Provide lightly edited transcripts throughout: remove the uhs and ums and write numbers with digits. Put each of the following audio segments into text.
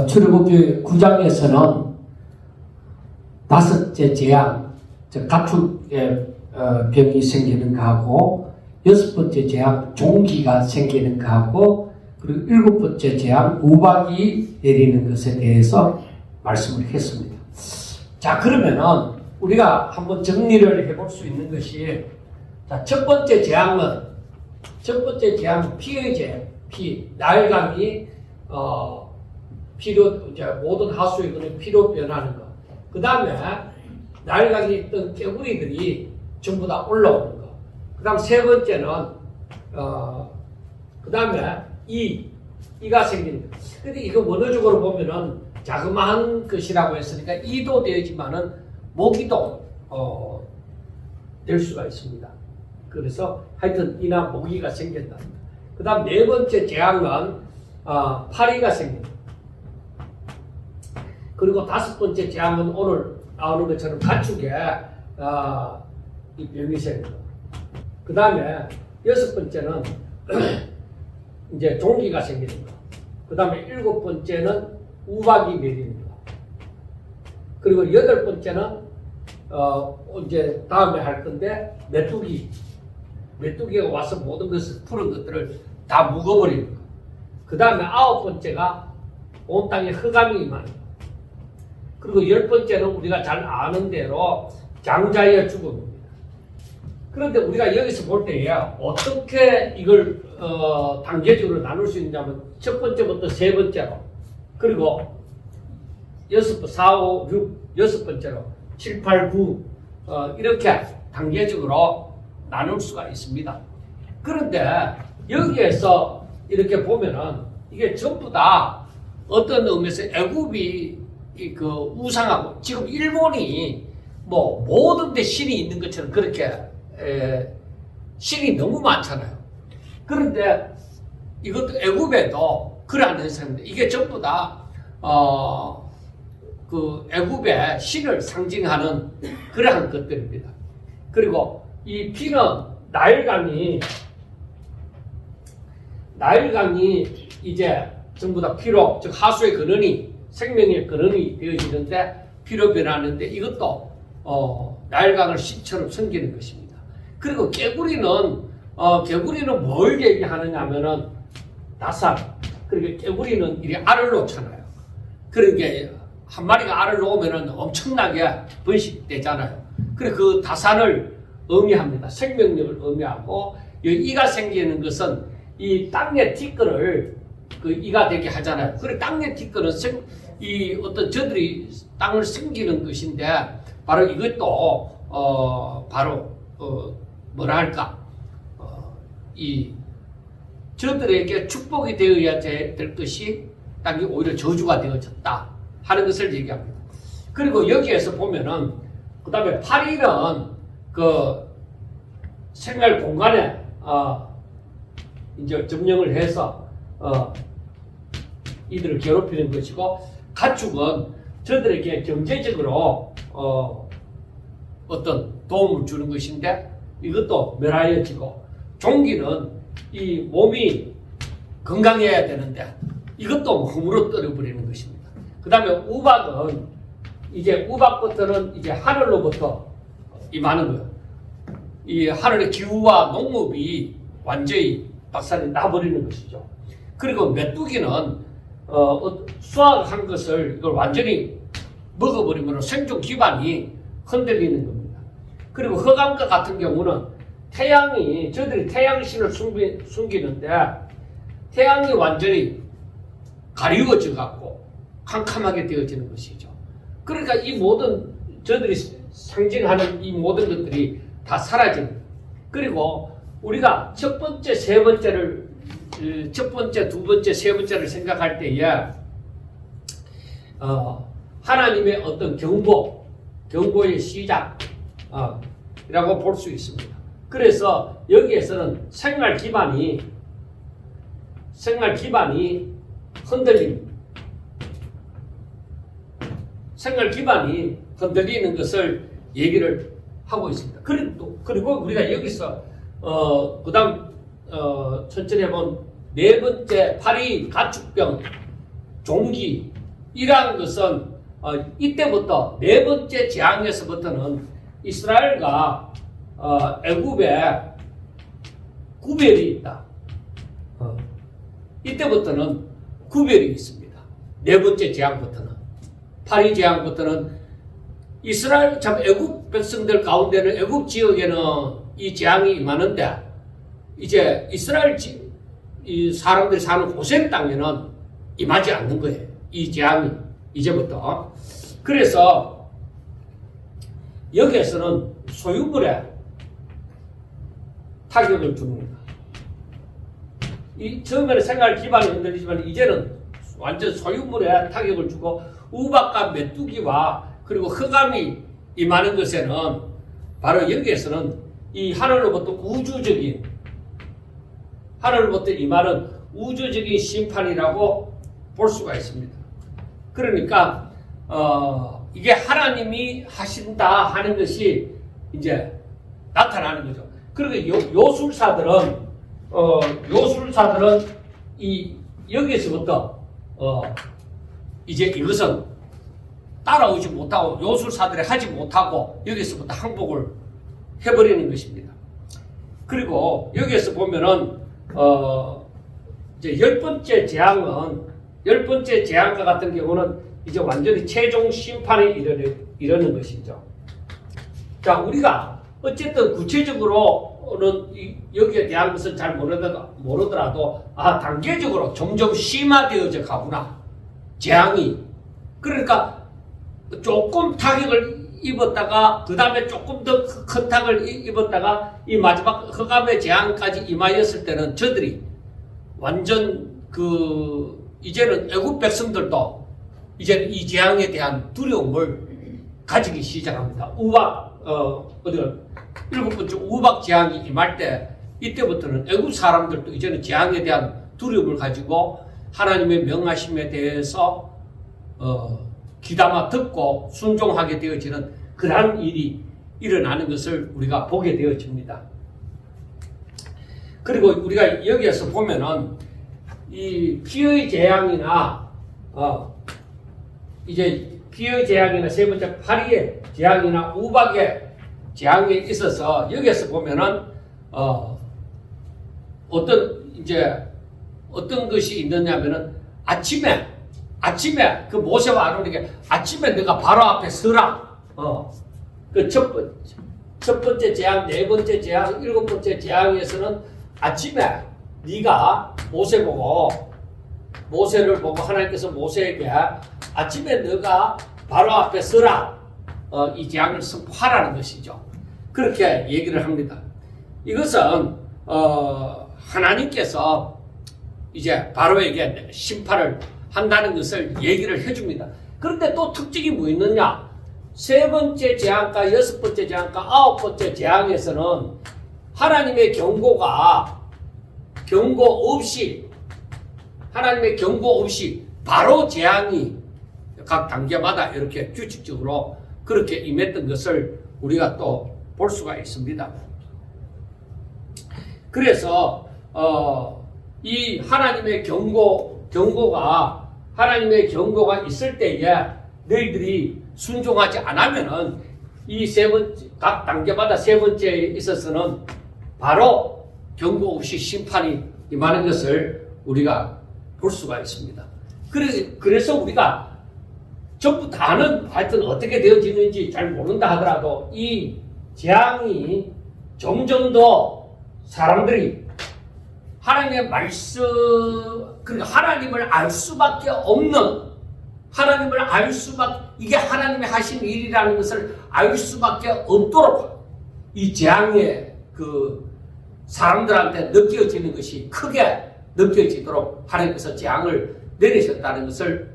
출애굽기 9장에서는 다섯째 재앙, 가축의 병이 생기는 거하고, 여섯 번째 재앙, 종기가 생기는 거하고, 그리고 일곱 번째 재앙, 우박이 내리는 것에 대해서 말씀을 했습니다. 자, 그러면은 우리가 한번 정리를 해볼 수 있는 것이, 자, 첫 번째 재앙은 피의 재앙, 나일강이 피로, 이제 모든 하수의 근을 피로 변하는 것. 그 다음에 나일강에 있던 깨구리들이 전부 다 올라오는 것. 그 다음 세 번째는, 그 다음에 이가 생기는 것. 근데 이거 원어적으로 보면은 자그마한 것이라고 했으니까 이도 되지만은 모기도 될 수가 있습니다. 그래서 하여튼 이나 모기가 생긴다. 그 다음 네 번째 재앙은 파리가 생긴다. 그리고 다섯 번째 재앙은 오늘 나오는 것처럼 가축에 이 병이 생긴다. 그 다음에 여섯 번째는 이제 종기가 생기는 거. 그 다음에 일곱 번째는 우박이 내리는 거. 그리고 여덟 번째는 이제 다음에 할 건데 메뚜기가 와서 모든 것을 푸른 것들을 다 묵어버리는 거. 그 다음에 아홉 번째가 온 땅에 흑암이 임하는 거. 그리고 열 번째는 우리가 잘 아는 대로 장자의 죽음입니다. 그런데 우리가 여기서 볼 때에 어떻게 이걸 단계적으로 나눌 수 있냐면 첫 번째부터 세 번째로, 그리고 4, 5, 6 여섯 번째로 7, 8, 9 이렇게 단계적으로 나눌 수가 있습니다. 그런데 여기에서 이렇게 보면은 이게 전부 다 어떤 의미에서 애굽이 그 우상하고, 지금 일본이 뭐 모든 데 신이 있는 것처럼 그렇게 신이 너무 많잖아요. 그런데 이것도 애굽에도 그러한 현상인데 이게 전부 다 그 애굽의 신을 상징하는 그러한 것들입니다. 그리고 이 피는 나일강이 이제 전부 다 피로, 즉 하수의 근원이, 생명의 근원이 되어지는데 피로 변하는데 이것도 나일강을 신처럼 섬기는 것입니다. 그리고 개구리는 뭘 얘기하느냐 하면은 다산. 그러니까 개구리는 이리 알을 놓잖아요. 그러니까 한 마리가 알을 놓으면은 엄청나게 번식되잖아요. 그래서 그 다산을 의미합니다. 생명력을 의미하고, 이가 생기는 것은 이 땅의 티끌을 그 이가 되게 하잖아요. 그래 땅의 티끌은 이 어떤 저들이 땅을 섬기는 것인데, 바로 이것도 바로 뭐라 할까, 이 저들에게 축복이 되어야 될 것이 땅이 오히려 저주가 되어졌다 하는 것을 얘기합니다. 그리고 여기에서 보면은 그 다음에 파리는 그 생활 공간에 이제 점령을 해서 이들을 괴롭히는 것이고, 가축은 저들에게 경제적으로 어떤 도움을 주는 것인데 이것도 멸하여지고, 종기는 이 몸이 건강해야 되는데 이것도 허물어뜨려 버리는 것입니다. 그 다음에 우박은 이제 우박부터는 이제 하늘로부터 임하는 거예요. 이 하늘의 기후와 농업이 완전히 박살이 나버리는 것이죠. 그리고 메뚜기는 수확한 것을 이걸 완전히 먹어버리면 생존 기반이 흔들리는 겁니다. 그리고 흑암과 같은 경우는 저들이 태양신을 숨기는데 태양이 완전히 가리워져 갖고 캄캄하게 되어지는 것이죠. 그러니까 이 모든 저들이 상징하는 이 모든 것들이 다 사라집니다. 그리고 우리가 첫 번째, 두 번째, 세 번째를 생각할 때에 하나님의 어떤 경고의 시작이라고 볼 수 있습니다. 그래서 여기에서는 생활 기반이 흔들립니다. 생활 기반이 흔들리는 것을 얘기를 하고 있습니다. 그리고 우리가 여기서 그 다음 천천히 해본 네 번째 파리 가축병 종기이란 것은 이때부터 네 번째 재앙에서부터는 이스라엘과 애굽에 구별이 있다. 이때부터는 구별이 있습니다. 네 번째 재앙부터는. 파리 재앙부터는 이스라엘 참 애굽 백성들 가운데는 애굽 지역에는 이 재앙이 임하는데 이제 이스라엘 이 사람들이 사는 고센 땅에는 임하지 않는 거예요. 이 재앙이 이제부터. 그래서 여기에서는 소유물에 타격을 줍니다. 이 처음에는 생활 기반이 흔들리지만 이제는 완전 소유물에 타격을 주고 우박과 메뚜기와 그리고 흑암이 임하는 것에는 바로 여기에서는 이 하늘로부터 하늘로부터 임하는 우주적인 심판이라고 볼 수가 있습니다. 그러니까 이게 하나님이 하신다 하는 것이 이제 나타나는 거죠. 그리고 요술사들은 이 여기에서부터 이제 이것은 따라오지 못하고 요술사들이 하지 못하고 여기서부터 항복을 해버리는 것입니다. 그리고 여기에서 보면은 이제 열 번째 재앙과 같은 경우는 이제 완전히 최종 심판에 이르는 것이죠. 자, 우리가 어쨌든 구체적으로는 여기에 대한 것은 잘 모르더라도 단계적으로 점점 심화되어져 가구나. 재앙이. 그러니까 조금 타격을 입었다가 그 다음에 조금 더 큰 타격을 입었다가 이 마지막 흑암의 재앙까지 임하였을 때는 저들이 완전 이제는 애굽 백성들도 이제는 이 재앙에 대한 두려움을 가지기 시작합니다. 일곱 번째 우박 재앙이 임할 때 이때부터는 애굽 사람들도 이제는 재앙에 대한 두려움을 가지고 하나님의 명하심에 대해서 귀담아 듣고 순종하게 되어지는 그러한 일이 일어나는 것을 우리가 보게 되어집니다. 그리고 우리가 여기에서 보면은 이 피의 재앙이나 이제 피의 재앙이나 세 번째 파리의 재앙이나 우박의 재앙에 있어서 여기에서 보면은 어떤 것이 있느냐면은 아침에 그 모세와 아론에게 아침에 내가 바로 앞에 서라. 그 첫 번째 재앙, 네 번째 재앙, 일곱 번째 재앙에서는 아침에 네가 모세를 보고 하나님께서 모세에게 아침에 너가 바로 앞에 서라. 이 재앙을 선포하라는 것이죠. 그렇게 얘기를 합니다. 이것은 하나님께서 이제 바로에게 심판을 한다는 것을 얘기를 해줍니다. 그런데 또 특징이 뭐 있느냐? 세 번째 재앙과 여섯 번째 재앙과 아홉 번째 재앙에서는 하나님의 하나님의 경고 없이 바로 재앙이 각 단계마다 이렇게 규칙적으로 그렇게 임했던 것을 우리가 또 볼 수가 있습니다. 그래서 이 하나님의 경고가 있을 때에 너희들이 순종하지 않으면은 이 세 번째 각 단계마다 세 번째에 있어서는 바로 경고 없이 심판이 임하는 것을 우리가 볼 수가 있습니다. 그래서 우리가 전부 다는 하여튼 어떻게 되어지는지 잘 모른다 하더라도 이 재앙이 점점 더 사람들이 하나님의 말씀, 그러니까 하나님을 알 수밖에 없는, 이게 하나님이 하신 일이라는 것을 알 수밖에 없도록 이 재앙의 사람들한테 느껴지는 것이 크게 느껴지도록 하나님께서 재앙을 내리셨다는 것을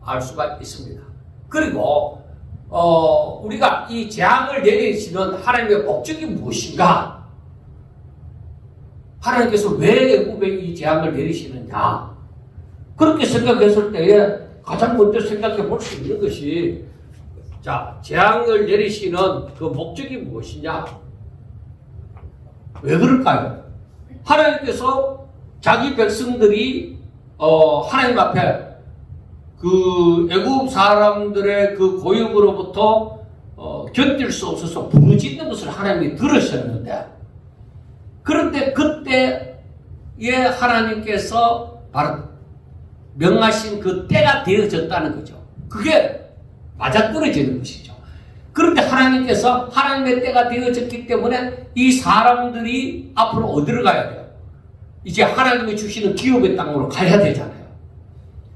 알 수가 있습니다. 그리고 우리가 이 재앙을 내리시는 하나님의 목적이 무엇인가? 하나님께서 왜 애굽에 이 재앙을 내리시느냐? 그렇게 생각했을 때에 가장 먼저 생각해 볼 수 있는 것이 재앙을 내리시는 그 목적이 무엇이냐? 왜 그럴까요? 하나님께서 자기 백성들이 하나님 앞에 그 애굽 사람들의 그 고역으로부터 견딜 수 없어서 부르짖는 것을 하나님이 들으셨는데, 그런데 그때에 하나님께서 바로 명하신 그 때가 되어졌다는 거죠. 그게 맞아떨어지는 것이죠. 그런데 하나님께서 하나님의 때가 되어졌기 때문에 이 사람들이 앞으로 어디로 가야 돼요? 이제 하나님이 주시는 기업의 땅으로 가야 되잖아요.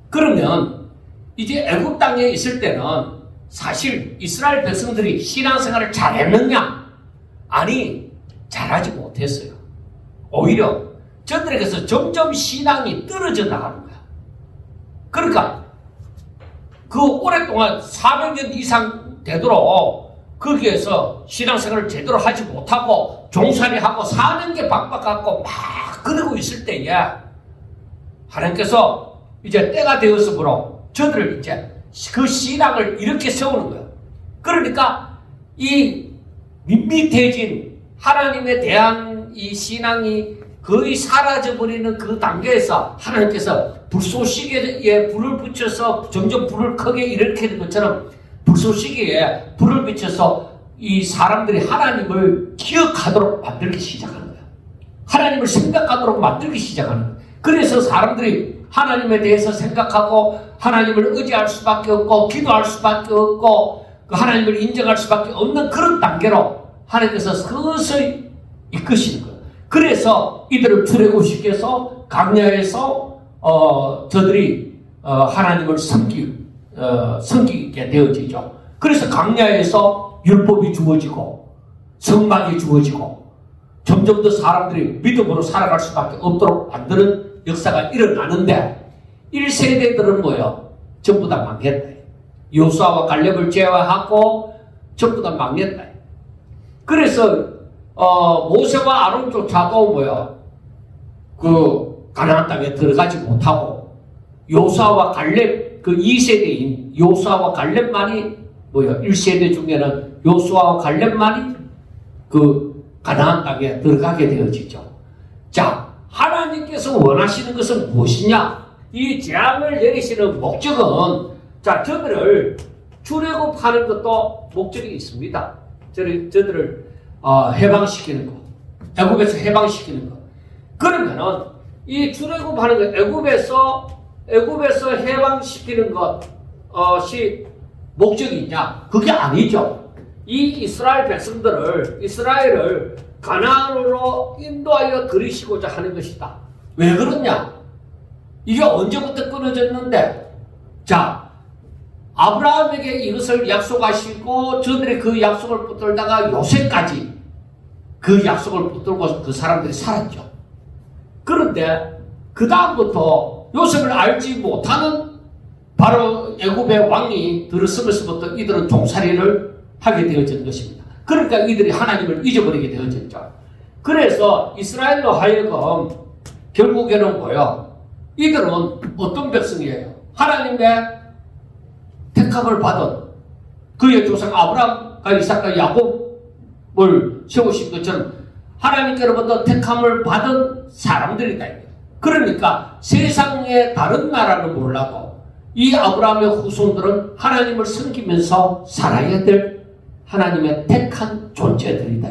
그러면 이제 애굽 땅에 있을 때는 사실 이스라엘 백성들이 신앙생활을 잘했느냐? 아니, 잘하지 못했어요. 오히려 저들에게서 점점 신앙이 떨어져 나가는 거야. 그러니까 그 오랫동안 400년 이상 되도록 거기에서 신앙생활을 제대로 하지 못하고 종살이하고 사는 게 바빠갖고 막 그러고 있을 때에 하나님께서 이제 때가 되었으므로 저들을 이제 그 신앙을 이렇게 세우는 거예요. 그러니까 이 밋밋해진 하나님에 대한 이 신앙이 거의 사라져버리는 그 단계에서 하나님께서 불쏘시개에 불을 붙여서 점점 불을 크게 일으키는 것처럼 불쏘시개에 불을 붙여서 이 사람들이 하나님을 기억하도록 만들기 시작하는 거예요. 하나님을 생각하도록 만들기 시작하는 거예요. 그래서 사람들이 하나님에 대해서 생각하고 하나님을 의지할 수밖에 없고 기도할 수밖에 없고 하나님을 인정할 수밖에 없는 그런 단계로 하나님께서 서서히 이끄시는 거예요. 그래서 이들을 출애굽시켜서 광야에서 저들이 하나님을 섬기게 되어지죠. 그래서 광야에서 율법이 주어지고 성막이 주어지고 점점 더 사람들이 믿음으로 살아갈 수밖에 없도록 만드는 역사가 일어나는데 1세대들은 뭐예요? 전부 다 망했다. 요수아와 갈렙을 제외하고 전부 다 망했다. 그래서 모세와 아론조차도 뭐예요? 그 가나안 땅에 들어가지 못하고 요수아와 갈렙 그 2세대인 요수아와 갈렙만이 뭐예요? 1세대 중에는 요수아와 갈렙만이 그 가나안 땅에 들어가게 되어지죠. 자, 하나님께서 원하시는 것은 무엇이냐? 이 재앙을 내리시는 목적은 자, 저들을 출애굽하는 것도 목적이 있습니다. 저들을 해방시키는 것, 애굽에서 해방시키는 것. 그러면은 이 출애굽하는 것, 애굽에서 해방시키는 것이 목적이냐? 그게 아니죠. 이 이스라엘을 가나안으로 인도하여 들이시고자 하는 것이다. 왜 그러냐? 이게 언제부터 끊어졌는데, 자, 아브라함에게 이것을 약속하시고 저들이 그 약속을 붙들다가 요새까지 그 약속을 붙들고 그 사람들이 살았죠. 그런데 그 다음부터 요셉을 알지 못하는 바로 애굽의 왕이 들어서면서부터 이들은 종살이를 하게 되어진 것입니다. 그러니까 이들이 하나님을 잊어버리게 되어졌죠. 그래서 이스라엘로 하여금 결국에는 뭐예요? 이들은 어떤 백성이에요? 하나님의 택함을 받은 그의 조상 아브라함과 이삭과 야곱을 세우신 것처럼 하나님께로부터 택함을 받은 사람들이다. 그러니까 세상의 다른 나라는 몰라도 이 아브라함의 후손들은 하나님을 섬기면서 살아야 될 하나님의 택한 존재들이다.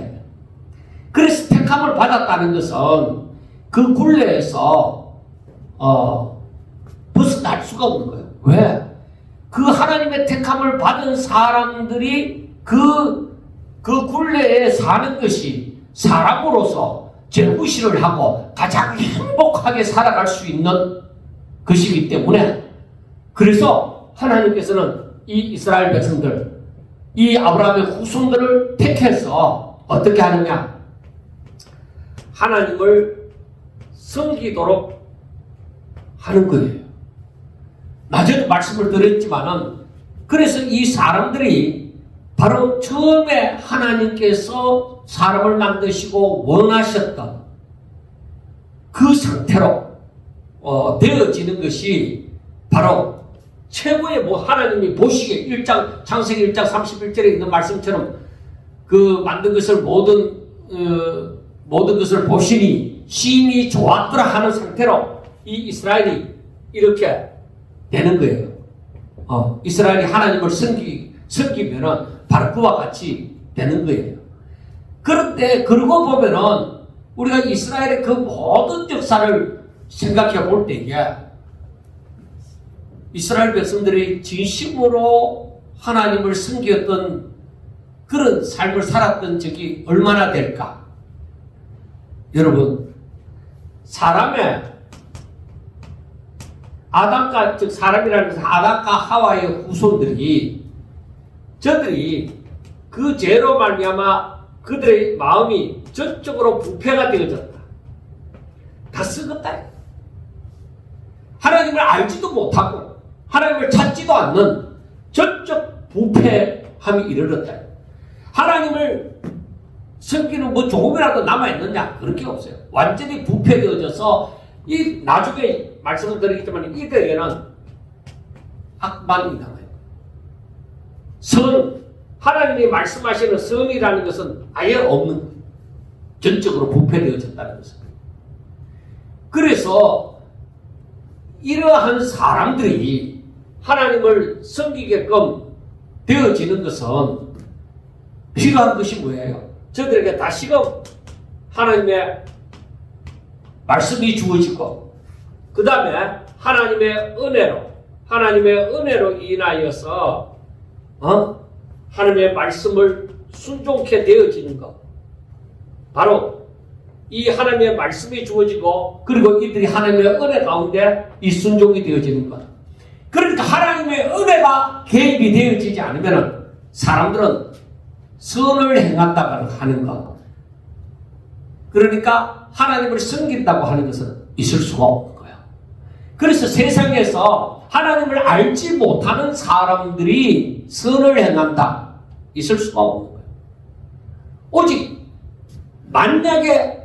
그래서 택함을 받았다는 것은 그 굴레에서 벗어날 수가 없는 거예요. 왜? 그 하나님의 택함을 받은 사람들이 그 굴레에 사는 것이 사람으로서 제구실을 하고 가장 행복하게 살아갈 수 있는 것이기 때문에 그래서 하나님께서는 이 이스라엘 백성들, 이 아브라함의 후손들을 택해서 어떻게 하느냐? 하나님을 섬기도록 하는 거예요. 낮에도 말씀을 드렸지만은 그래서 이 사람들이 바로 처음에 하나님께서 사람을 만드시고 원하셨던 그 상태로 되어지는 것이 바로 최고의 하나님이 보시기에 창세기 1장 31절에 있는 말씀처럼 그 만든 것을 모든 것을 보시니 심히 좋았더라 하는 상태로 이 이스라엘이 이렇게 되는 거예요. 이스라엘이 하나님을 섬기면은 바로 그와 같이 되는 거예요. 그런데 그러고 보면은 우리가 이스라엘의 그 모든 역사를 생각해 볼 때에 이스라엘 백성들이 진심으로 하나님을 섬겼던 그런 삶을 살았던 적이 얼마나 될까? 여러분, 사람의 아담과, 즉 사람이라는 것은 아담과 하와의 후손들이 저들이 그 죄로 말미암아 그들의 마음이 전적으로 부패가 되어졌다. 다 썩었다. 하나님을 알지도 못하고 하나님을 찾지도 않는 전적 부패함이 이르렀다. 하나님을 섬기는 뭐 조금이라도 남아있느냐? 그런 게 없어요. 완전히 부패되어져서 이 나중에 말씀을 드리겠지만 이들에게는 악만이 남아요. 선, 하나님이 말씀하시는 선이라는 것은 아예 없는 거예요. 전적으로 부패되어졌다는 것은. 그래서 이러한 사람들이 하나님을 섬기게끔 되어지는 것은 필요한 것이 뭐예요? 저들에게 다시금 하나님의 말씀이 주어지고 그 다음에 하나님의 은혜로 인하여서 하나님의 말씀을 순종케 되어지는 것. 바로 이 하나님의 말씀이 주어지고 그리고 이들이 하나님의 은혜 가운데 이 순종이 되어지는 것. 그러니까 하나님의 은혜가 개입이 되어지지 않으면 사람들은 선을 행한다고 하는 것. 그러니까 하나님을 섬긴다고 하는 것은 있을 수가 없는 거예요. 그래서 세상에서 하나님을 알지 못하는 사람들이 선을 행한다. 있을 수가 없는 거예요. 오직 만약에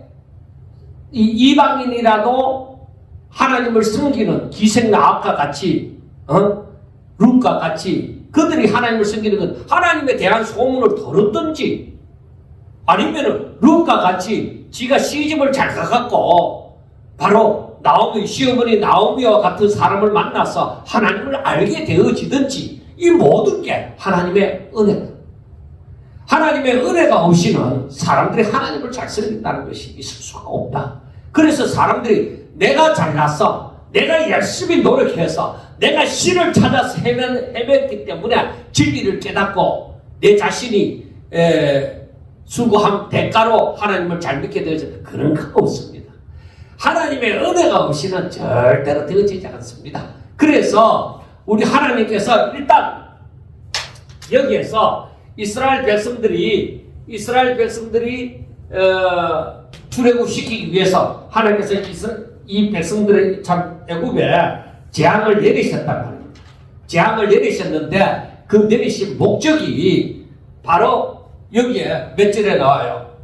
이 이방인이라도 하나님을 섬기는 기생나합과 같이 룻과 같이 그들이 하나님을 섬기는 건 하나님에 대한 소문을 들었든지 아니면은 룻과 같이 지가 시집을 잘 가갖고 바로 나오미 시어머니 나오미와 같은 사람을 만나서 하나님을 알게 되어지든지 이 모든 게 하나님의 은혜다. 하나님의 은혜가 없이는 사람들이 하나님을 잘 섬긴다는 것이 있을 수가 없다. 그래서 사람들이 내가 잘났어, 내가 열심히 노력해서 내가 신을 찾아서 헤맸기 때문에 진리를 깨닫고 내 자신이 수고한 대가로 하나님을 잘 믿게 되어졌다. 그런 거 없습니다. 하나님의 은혜가 없이는 절대로 되어지지 않습니다. 그래서 우리 하나님께서 일단 여기에서 이스라엘 백성들이 출애굽시키기 위해서 하나님께서 이 백성들의 참 애굽에 재앙을 내리셨단 말이에요. 재앙을 내리셨는데 그 내리신 목적이 바로 여기에 몇 절에 나와요.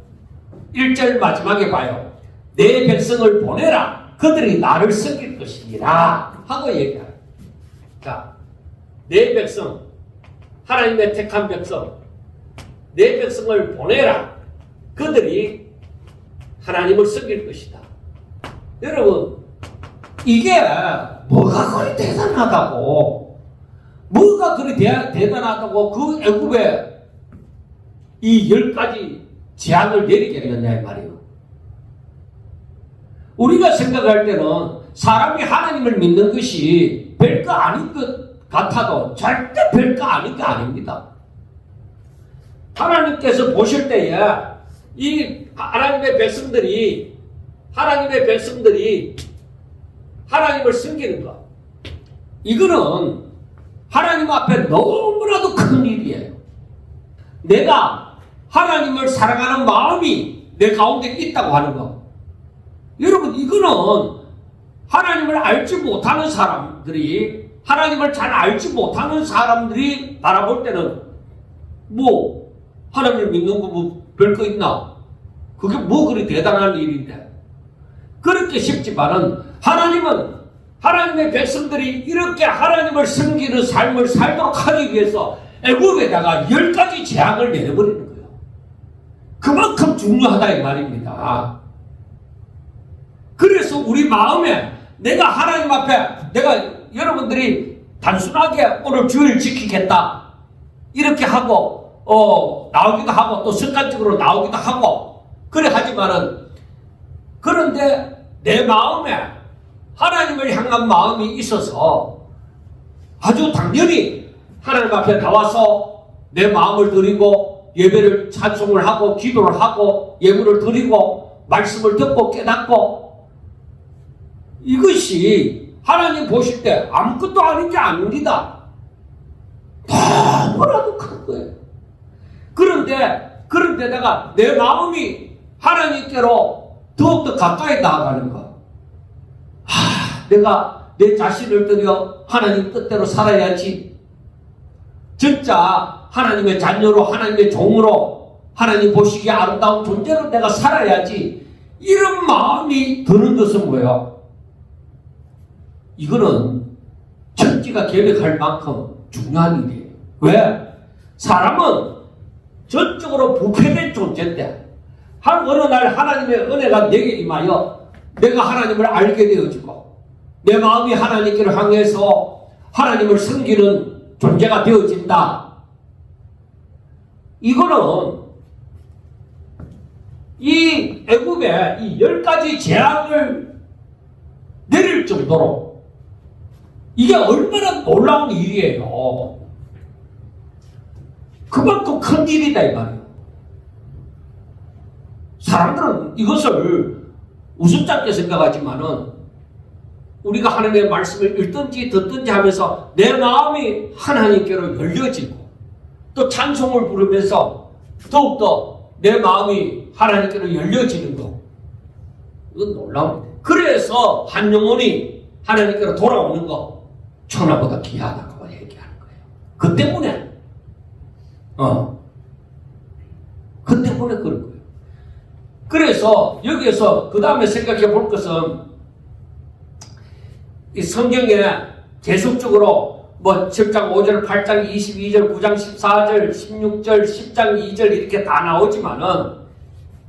1절 마지막에 봐요. 내 백성을 보내라. 그들이 나를 섬길 것이니라 하고 얘기해요. 자, 내 백성, 하나님의 택한 백성, 내 백성을 보내라. 그들이 하나님을 섬길 것이다. 여러분, 이게 뭐가 그리 대단하다고, 뭐가 그리 대단하다고 그 애굽에 이 10가지 재앙을 내리게 되었냐 이 말이에요. 우리가 생각할 때는 사람이 하나님을 믿는 것이 별거 아닌 것 같아도 절대 별거 아닌 게 아닙니다. 하나님께서 보실 때에 이 하나님의 백성들이 하나님을 섬기는 것, 이거는 하나님 앞에 너무나도 큰 일이에요. 내가 하나님을 사랑하는 마음이 내 가운데 있다고 하는 것. 여러분, 이거는 하나님을 알지 못하는 사람들이, 하나님을 잘 알지 못하는 사람들이 바라볼 때는 뭐 하나님을 믿는 거 뭐 별거 있나? 그게 뭐 그리 대단한 일인데. 그렇게 싶지만은 하나님은 하나님의 백성들이 이렇게 하나님을 섬기는 삶을 살도록 하기 위해서 애굽에다가 10가지 재앙을 내려버리는 거예요. 그만큼 중요하다 이 말입니다. 그래서 우리 마음에 내가 하나님 앞에, 내가 여러분들이 단순하게 오늘 주일 지키겠다 이렇게 하고 나오기도 하고 또 습관적으로 나오기도 하고 그래 하지만은 그런데 내 마음에 하나님을 향한 마음이 있어서 아주 당연히 하나님 앞에 나와서 내 마음을 드리고 예배를 찬송을 하고 기도를 하고 예물을 드리고 말씀을 듣고 깨닫고 이것이 하나님 보실 때 아무것도 아닌 게 아닙니다. 너무나도 큰 거예요. 그런데 내가 내 마음이 하나님께로 더욱더 가까이 나아가는 것. 내가 내 자신을 들여 하나님 뜻대로 살아야지. 진짜 하나님의 자녀로 하나님의 종으로 하나님 보시기에 아름다운 존재로 내가 살아야지. 이런 마음이 드는 것은 뭐예요? 이거는 천지가 계획할 만큼 중요한 일이에요. 왜? 사람은 전적으로 부패된 존재인데 어느 날 하나님의 은혜가 내게 임하여 내가 하나님을 알게 되어지고 내 마음이 하나님께로 향해서 하나님을 섬기는 존재가 되어진다. 이거는 이 애굽의 이 10가지 재앙을 내릴 정도로 이게 얼마나 놀라운 일이에요. 그만큼 큰 일이다 이 말이에요. 사람들은 이것을 우습게 생각하지만은 우리가 하나님의 말씀을 읽든지 듣든지 하면서 내 마음이 하나님께로 열려지고 또 찬송을 부르면서 더욱더 내 마음이 하나님께로 열려지는 것. 이건 놀라운. 그래서 한 영혼이 하나님께로 돌아오는 것 천하보다 귀하다고 얘기하는 거예요. 그 때문에 그 때문에 그런 거예요. 그래서 여기에서 그 다음에 생각해 볼 것은 이 성경에 계속적으로 7장 5절, 8장 22절, 9장 14절, 16절, 10장 2절 이렇게 다 나오지만은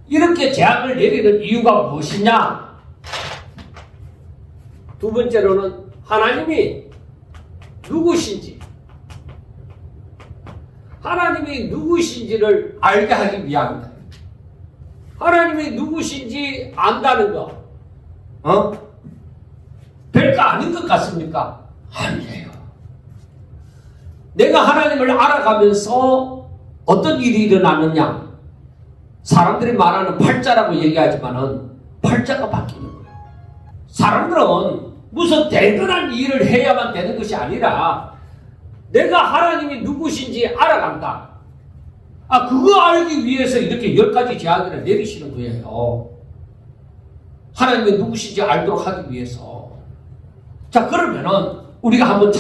이렇게 재앙을 내리는 이유가 무엇이냐? 두 번째로는 하나님이 누구신지를 알게 하기 위함이다. 하나님이 누구신지 안다는 거, 별거 아닌 것 같습니까? 아니에요. 내가 하나님을 알아가면서 어떤 일이 일어나느냐? 사람들이 말하는 팔자라고 얘기하지만은 팔자가 바뀌는 거예요. 사람들은 무슨 대단한 일을 해야만 되는 것이 아니라 내가 하나님이 누구신지 알아간다. 그거 알기 위해서 이렇게 10가지 재앙을 내리시는 거예요. 하나님이 누구신지 알도록 하기 위해서. 자, 그러면은 우리가 한번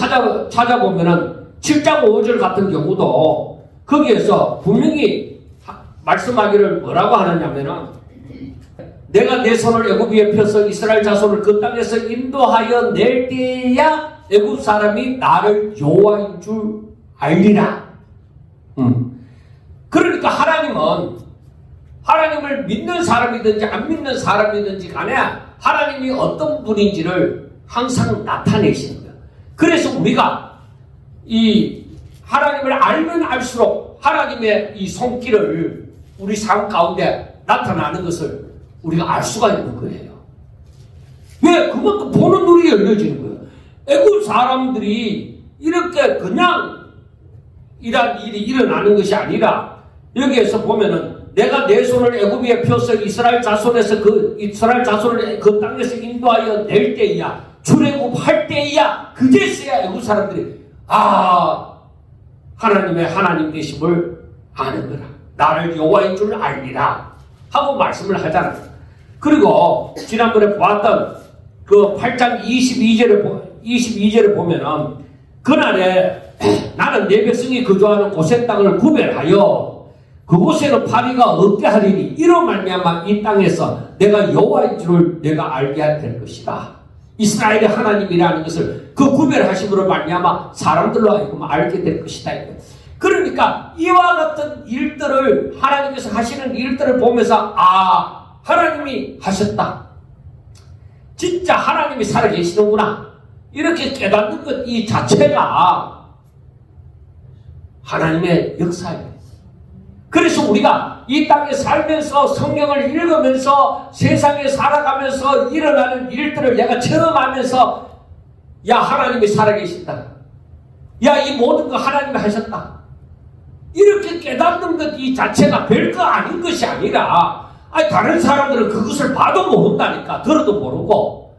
찾아보면은 7장 5절 같은 경우도 거기에서 분명히 말씀하기를 뭐라고 하느냐면은 내가 내 손을 애굽 위에 펴서 이스라엘 자손을 그 땅에서 인도하여 낼 때야 애굽 사람이 나를 여호와인 줄 알리라. 그러니까 하나님은 하나님을 믿는 사람이든지 안 믿는 사람이든지 간에 하나님이 어떤 분인지를 항상 나타내시는 거예요. 그래서 우리가 이 하나님을 알면 알수록 하나님의 이 손길을 우리 삶 가운데 나타나는 것을 우리가 알 수가 있는 거예요. 왜? 그만큼 보는 눈이 열려지는 거예요. 애굽 사람들이 이렇게 그냥 이런 일이 일어나는 것이 아니라 여기에서 보면은 내가 내 손을 애굽 위에 펴서 이스라엘 자손을 그 땅에서 인도하여 낼 때야 출애굽할 때야 그제서야 애굽 사람들이 하나님의 하나님 되심을 아는 거라. 나를 여호와인 줄 알리라 하고 말씀을 하잖아요. 그리고 지난번에 보았던 그 8장 22절에 보면은 그날에 나는 내 백성이 거주하는 고센 땅을 구별하여 그곳에는 파리가 없게 하리니 이로 말미암아 이 땅에서 내가 여호와인 줄을 내가 알게 될 것이다. 이스라엘의 하나님이라는 것을 그 구별하심으로 말미암아 사람들로 하여금 알게 될 것이다. 그러니까 이와 같은 일들을 하나님께서 하시는 일들을 보면서 하나님이 하셨다. 진짜 하나님이 살아계시는구나. 이렇게 깨닫는 것 이 자체가 하나님의 역사예요. 그래서 우리가 이 땅에 살면서 성경을 읽으면서 세상에 살아가면서 일어나는 일들을 내가 체험하면서 야 하나님이 살아계신다. 야 이 모든 거 하나님이 하셨다. 이렇게 깨닫는 것 이 자체가 별거 아닌 것이 아니라 아니 다른 사람들은 그것을 봐도 모른다니까. 들어도 모르고.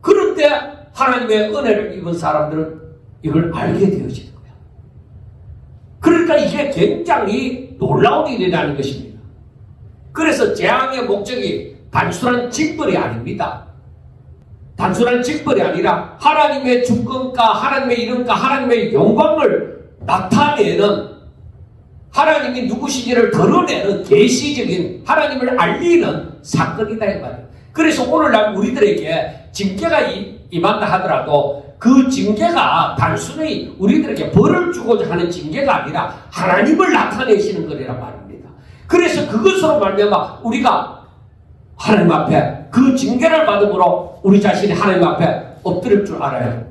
그런데 하나님의 은혜를 입은 사람들은 이걸 알게 되어지는 거야. 그러니까 이게 굉장히 놀라운 일이라는 것입니다. 그래서 재앙의 목적이 단순한 징벌이 아닙니다. 단순한 징벌이 아니라 하나님의 주권과 하나님의 이름과 하나님의 영광을 나타내는 하나님이 누구신지를 드러내는 계시적인 하나님을 알리는 사건이다 이 말이에요. 그래서 오늘날 우리들에게 징계가 임한다 하더라도 그 징계가 단순히 우리들에게 벌을 주고자 하는 징계가 아니라 하나님을 나타내시는 거란 말입니다. 그래서 그것으로 말미암아 우리가 하나님 앞에 그 징계를 받음으로 우리 자신이 하나님 앞에 엎드릴 줄 알아요.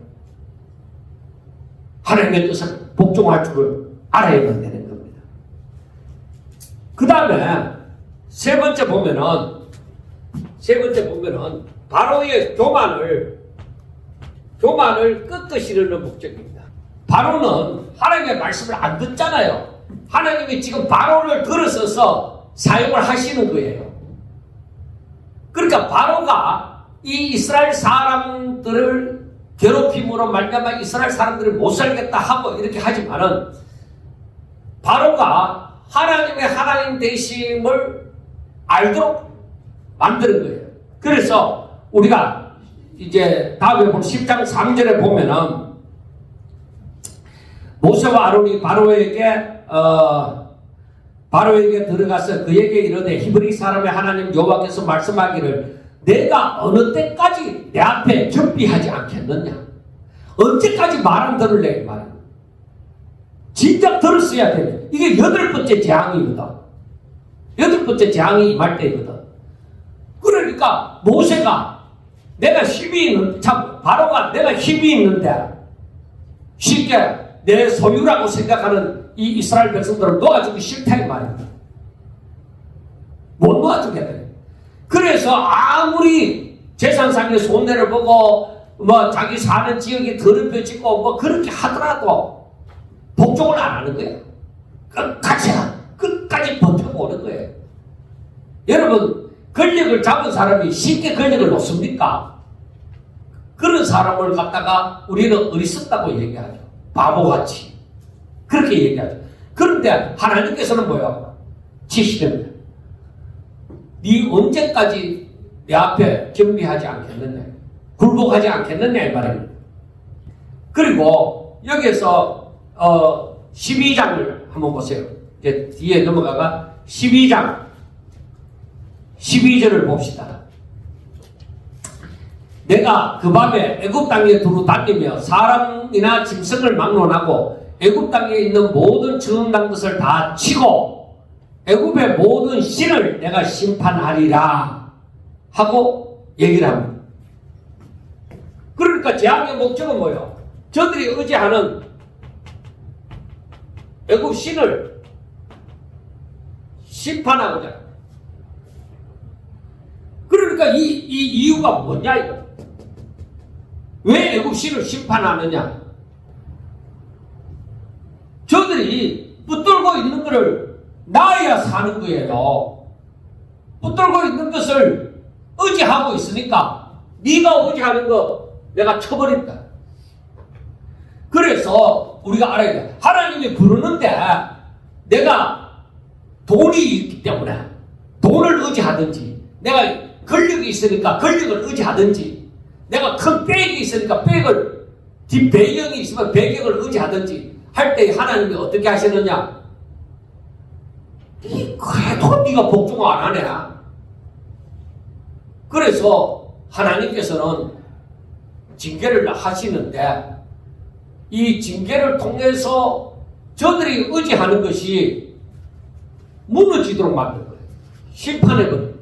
하나님의 뜻을 복종할 줄을 알아야 되는 겁니다. 그 다음에 세 번째 보면은 바로의 교만을 꺾으시려는 목적입니다. 바로는 하나님의 말씀을 안 듣잖아요. 하나님이 지금 바로를 들어서서 사용을 하시는 거예요. 그러니까 바로가 이 이스라엘 사람들을 괴롭힘으로 말미암아 이스라엘 사람들이 못 살겠다 하고 이렇게 하지만은 바로가 하나님의 하나님 되심을 알도록 만드는 거예요. 그래서 우리가 이제 다음에 볼 10장 3절에 보면은 모세와 아론이 바로에게 들어가서 그에게 이르되 히브리 사람의 하나님 여호와께서 말씀하기를 내가 어느 때까지 내 앞에 겸비하지 않겠느냐. 언제까지 말 안 들을래 이 말이야. 진작 들었어야 돼. 이게 8번째 재앙이거든. 8번째 재앙이 임할 때거든. 그러니까 모세가 내가 힘이 있는 바로가 내가 힘이 있는데 쉽게 내 소유라고 생각하는 이 이스라엘 백성들을 놓아주기 싫다 이 말입니다. 못 놓아주겠다. 그래서 아무리 재산상의 손해를 보고 뭐 자기 사는 지역이 더럽혀지고 뭐 그렇게 하더라도 복종을 안 하는 거예요. 끝까지 버텨보는 거예요. 여러분 권력을 잡은 사람이 쉽게 권력을 놓습니까? 그런 사람을 갖다가 우리는 어리석다고 얘기하죠. 바보같이. 그렇게 얘기하죠. 그런데 하나님께서는 뭐예요? 지시됩니다. 네 언제까지 내 앞에 겸비하지 않겠느냐? 굴복하지 않겠느냐? 이 말입니다. 그리고 여기에서 12장을 한번 보세요. 이제 뒤에 넘어가가 12장 12절을 봅시다. 내가 그 밤에 애굽 땅에 두루 다니며 사람이나 짐승을 막론하고 애굽 땅에 있는 모든 정당한 것을 다 치고 애굽의 모든 신을 내가 심판하리라 하고 얘기를 합니다. 그러니까 재앙의 목적은 뭐예요? 저들이 의지하는 애굽 신을 심판하고자 합니다. 그러니까 이 이유가 뭐냐 이거? 왜 애굽 신을 심판하느냐? 저들이 붙들고 있는 것을 놔야 사는 거예요. 붙들고 있는 것을 의지하고 있으니까 네가 의지하는 거 내가 쳐버린다. 그래서 우리가 알아야 돼. 하나님이 부르는데 내가 돈이 있기 때문에 돈을 의지하든지 내가 권력이 있으니까 권력을 의지하든지 내가 큰 백이 있으니까 백을 뒷배경이 있으면 배경을 의지하든지 할 때 하나님이 어떻게 하시느냐? 그래도 네가 복종 안 하네. 그래서 하나님께서는 징계를 하시는데 이 징계를 통해서 저들이 의지하는 것이 무너지도록 만든 거예요. 심판해버려요.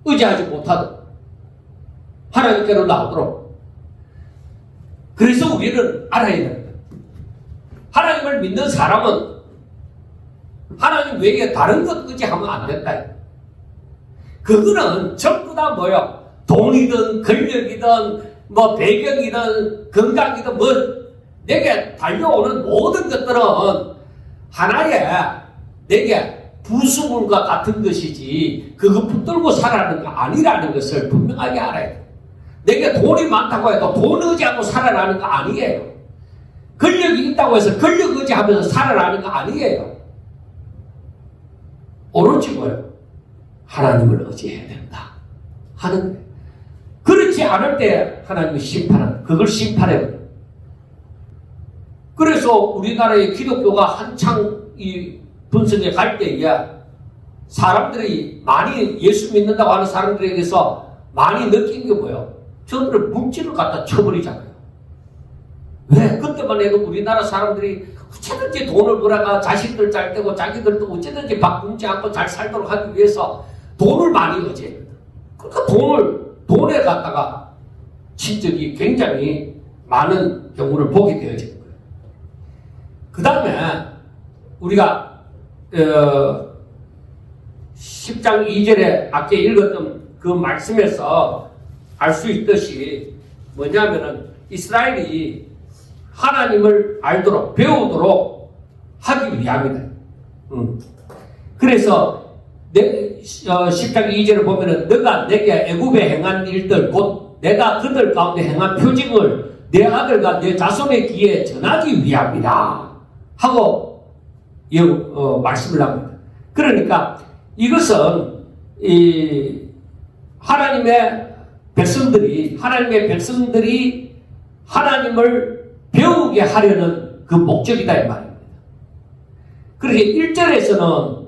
의지하지 못하도록 하나님께로 나오도록. 그래서 우리는 알아야 되는 거예요. 하나님을 믿는 사람은 하나님 외에 다른 것 의지하면 안 된다. 그거는 전부 다 뭐야? 돈이든 권력이든 뭐 배경이든 건강이든 뭐 내게 달려오는 모든 것들은 하나의 내게 부수물과 같은 것이지 그거 붙들고 살아가는 거 아니라는 것을 분명하게 알아야 돼. 내게 돈이 많다고 해도 돈 의지하고 살아가는 거 아니에요. 권력이 있다고 해서 권력 의지하면서 살아가는 거 아니에요. 오로지 뭐예요? 하나님을 의지해야 된다 하는 거예요. 그렇지 않을 때 하나님이 심판하는 그걸 심판해요. 그래서 우리나라의 기독교가 한창 이 분석에 갈 때에 사람들이 많이 예수 믿는다고 하는 사람들에게서 많이 느낀 게 뭐예요? 저들을 물질을 갖다 쳐버리잖아요. 왜? 그때만 해도 우리나라 사람들이 어찌든지 돈을 벌어가 자식들 잘 되고 자기들도 어찌든지 바꿈지 않고 잘 살도록 하기 위해서 돈을 많이 의지합니다. 그러니까 돈에 갖다가 친적이 굉장히 많은 경우를 보게 되어지는 거예요. 그 다음에 우리가 10장 2절에 아까 읽었던 그 말씀에서 알 수 있듯이 뭐냐면은 이스라엘이 하나님을 알도록 배우도록 하기 위함이다. 그래서 10장 2절을 보면은 너가 내게 애굽에 행한 일들 곧 내가 그들 가운데 행한 표징을 내 아들과 내 자손의 귀에 전하기 위함이다 하고 말씀을 합니다. 그러니까 이것은 하나님의 백성들이 하나님을 배우게 하려는 그 목적이다 이 말입니다. 그렇게 1절에서는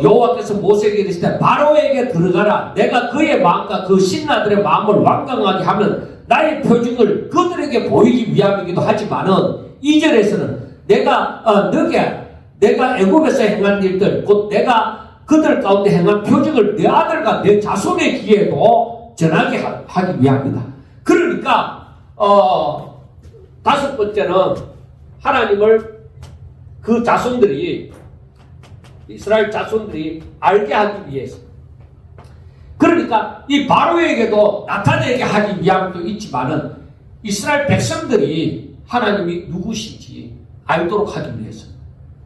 여호와께서 모세에게 이르시되 바로에게 들어가라. 내가 그의 마음과 그 신하들의 마음을 완강하게 하면 나의 표징을 그들에게 보이기 위함이기도 하지만은 2절에서는 내가 애굽에서 행한 일들 곧 내가 그들 가운데 행한 표징을 내 아들과 내 자손의 귀에도 전하게 하기 위함이다. 그러니까 다섯 번째는 하나님을 그 자손들이 이스라엘 자손들이 알게 하기 위해서. 그러니까 이 바로에게도 나타내게 하기 위함도 있지만은 이스라엘 백성들이 하나님이 누구신지 알도록 하기 위해서.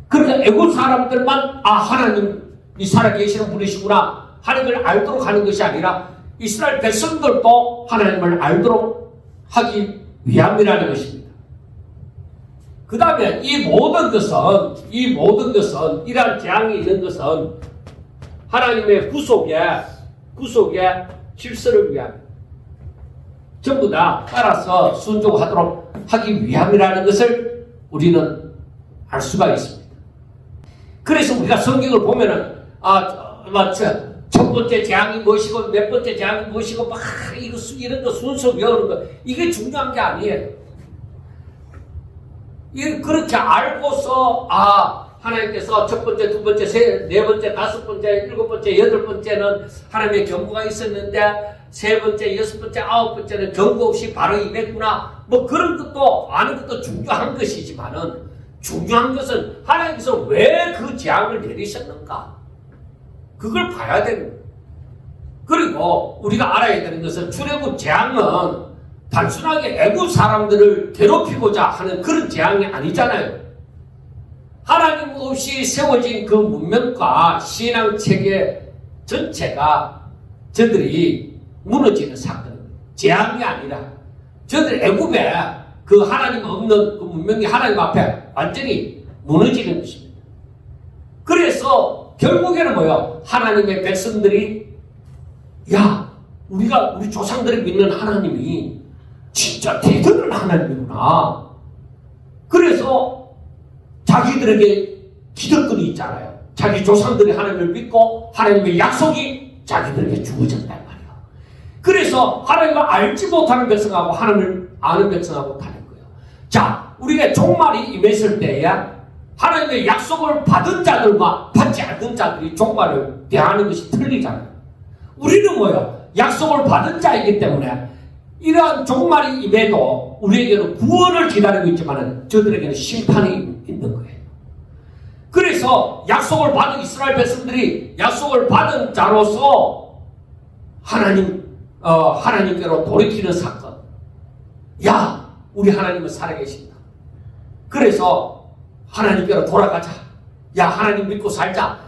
그러니까 애국 사람들만 하나님이 살아계시는 분이시구나 하나님을 알도록 하는 것이 아니라 이스라엘 백성들도 하나님을 알도록 하기 위함이라는 것입니다. 그 다음에 이 모든 것은 이러한 재앙이 있는 것은 하나님의 구속의 질서를 위함 전부 다 따라서 순종하도록 하기 위함이라는 것을 우리는 알 수가 있습니다. 그래서 우리가 성경을 보면은 첫 번째 재앙이 무엇이고 몇 번째 재앙이 무엇이고 막 이런 거 순서 외우는 거 이게 중요한 게 아니에요. 그렇게 알고서 하나님께서 첫 번째, 두 번째, 네 번째, 다섯 번째, 일곱 번째, 여덟 번째는 하나님의 경고가 있었는데 세 번째, 여섯 번째, 아홉 번째는 경고 없이 바로 임했구나. 뭐 그런 것도 아는 것도 중요한 것이지만은 중요한 것은 하나님께서 왜 그 재앙을 내리셨는가? 그걸 봐야 되는 거예요. 그리고 우리가 알아야 되는 것은 출애굽 재앙은 단순하게 애굽 사람들을 괴롭히고자 하는 그런 재앙이 아니잖아요. 하나님 없이 세워진 그 문명과 신앙 체계 전체가 저들이 무너지는 사건, 재앙이 아니라 저들 애굽에 그 하나님 없는 그 문명이 하나님 앞에 완전히 무너지는 것입니다. 그래서 결국에는 뭐예요? 하나님의 백성들이 우리 조상들이 믿는 하나님이 진짜 대단한 하나님이구나. 그래서 자기들에게 기득권이 있잖아요. 자기 조상들이 하나님을 믿고 하나님의 약속이 자기들에게 주어졌단 말이에요. 그래서 하나님을 알지 못하는 백성하고 하나님을 아는 백성하고 다른 거예요. 자, 우리가 종말이 임했을 때에 하나님의 약속을 받은 자들과 받지 않는 자들이 종말을 대하는 것이 틀리잖아요. 우리는 뭐예요? 약속을 받은 자이기 때문에 이러한 종말이 임해도 우리에게는 구원을 기다리고 있지만 저들에게는 심판이 있는 거예요. 그래서 약속을 받은 이스라엘 백성들이 약속을 받은 자로서 하나님께로 돌이키는 사건. 야, 우리 하나님은 살아계신다. 그래서 하나님께로 돌아가자. 야, 하나님 믿고 살자.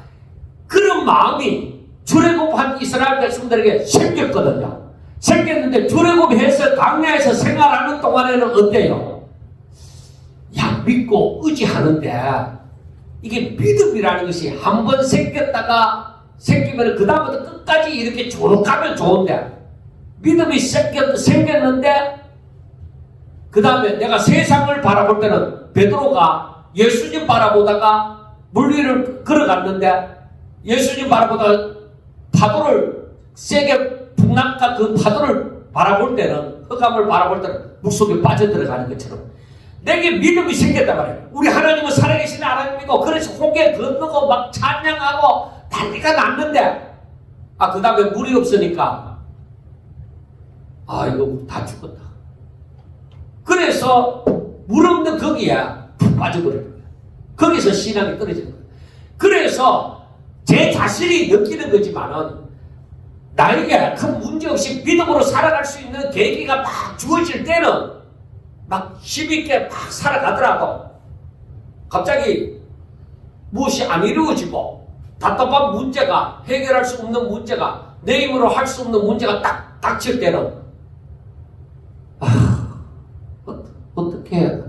그런 마음이 출애굽한 이스라엘 백성들에게 생겼거든요. 생겼는데 출애굽해서 광야에서 생활하는 동안에는 어때요? 야, 믿고 의지하는데 이게 믿음이라는 것이 한번 생겼다가 생기면 그 다음부터 끝까지 이렇게 쭉 가면 좋은데 믿음이 생겼는데 그 다음에 내가 세상을 바라볼 때는 베드로가 예수님 바라보다가 물 위를 걸어갔는데 예수님 바라보다가 파도를 세게 풍랑과 그 파도를 바라볼 때는 흑암을 바라볼 때는 물속에 빠져들어가는 것처럼 내게 믿음이 생겼단 말이에요. 우리 하나님은 살아계신 하나님이고 그래서 홍해 건너고 막 찬양하고 난리가 났는데 그 다음에 물이 없으니까 이거 다 죽었다. 그래서 물 없는 거기에 푹 빠져버리는 거예요. 거기서 신앙이 떨어지는 거예요. 그래서 제 자신이 느끼는 거지만은 나에게 큰 문제 없이 믿음으로 살아갈 수 있는 계기가 막 주어질 때는 막 힘있게 막 살아가더라도 갑자기 무엇이 안 이루어지고 답답한 문제가 해결할 수 없는 문제가 내 힘으로 할 수 없는 문제가 딱 닥칠 때는 어떻게 해야 돼?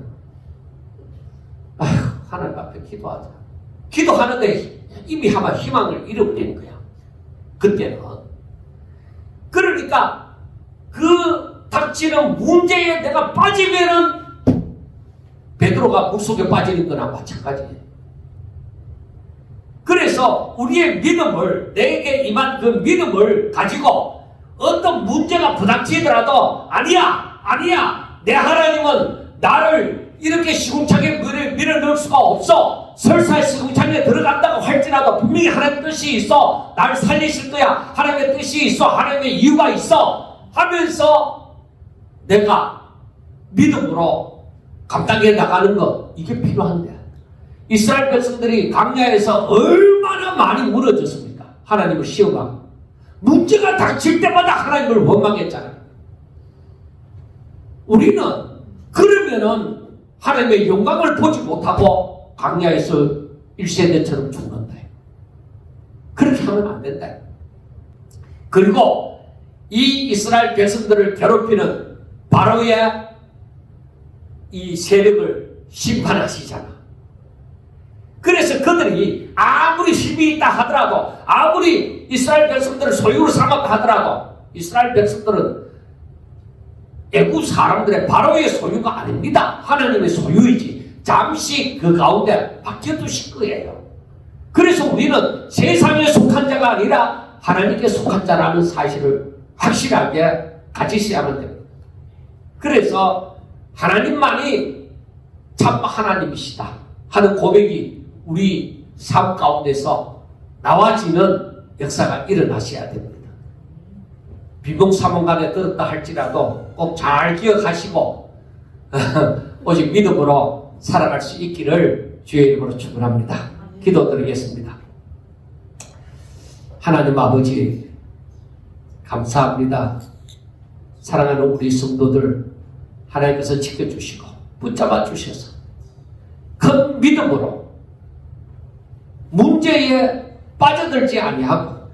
하나님 앞에 기도하자. 기도하는데 이미 아마 희망을 잃어버리는 거야. 그때는. 그러니까 그 닥치는 문제에 내가 빠지면은 베드로가 물속에 빠지는 거나 마찬가지예요. 그래서 우리의 믿음을 내게 임한 그 믿음을 가지고 어떤 문제가 부닥치더라도 아니야 내 하나님은 나를 이렇게 시궁창에 밀어넣을 수가 없어. 설사의 시궁창에 들어간다고 할지라도 분명히 하나님의 뜻이 있어. 나를 살리실 거야. 하나님의 뜻이 있어. 하나님의 이유가 있어 하면서 내가 믿음으로 감당해 나가는 것, 이게 필요한데 이스라엘 백성들이 광야에서 얼마나 많이 무너졌습니까? 하나님을 시험하고 문제가 닥칠 때마다 하나님을 원망했잖아요. 우리는 그러면은 하나님의 영광을 보지 못하고 광야에서 1세대처럼 죽는다. 그렇게 하면 안 된다. 그리고 이 이스라엘 백성들을 괴롭히는 바로의 이 세력을 심판하시잖아. 그래서 그들이 아무리 힘이 있다 하더라도 아무리 이스라엘 백성들을 소유로 삼았다 하더라도 이스라엘 백성들은 애국 사람들의 바로의 소유가 아닙니다. 하나님의 소유이지. 잠시 그 가운데 맡겨두실 거예요. 그래서 우리는 세상에 속한 자가 아니라 하나님께 속한 자라는 사실을 확실하게 가지셔야만 됩니다. 그래서 하나님만이 참 하나님이시다 하는 고백이 우리 삶 가운데서 나와지는 역사가 일어나셔야 됩니다. 비몽사몽간에 들었다 할지라도 꼭 잘 기억하시고 오직 믿음으로 살아갈 수 있기를 주의 이름으로 축원합니다. 기도드리겠습니다. 하나님 아버지 감사합니다. 사랑하는 우리 성도들 하나님께서 지켜주시고 붙잡아 주셔서 큰 믿음으로 문제에 빠져들지 아니하고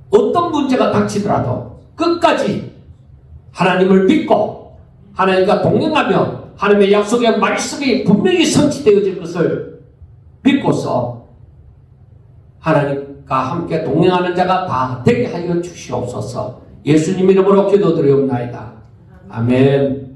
어떤 문제가 닥치더라도 끝까지 하나님을 믿고 하나님과 동행하며 하나님의 약속의 말씀이 분명히 성취되어질 것을 믿고서 하나님과 함께 동행하는 자가 다 되게 하여 주시옵소서. 예수님 이름으로 기도드리옵나이다. 아멘.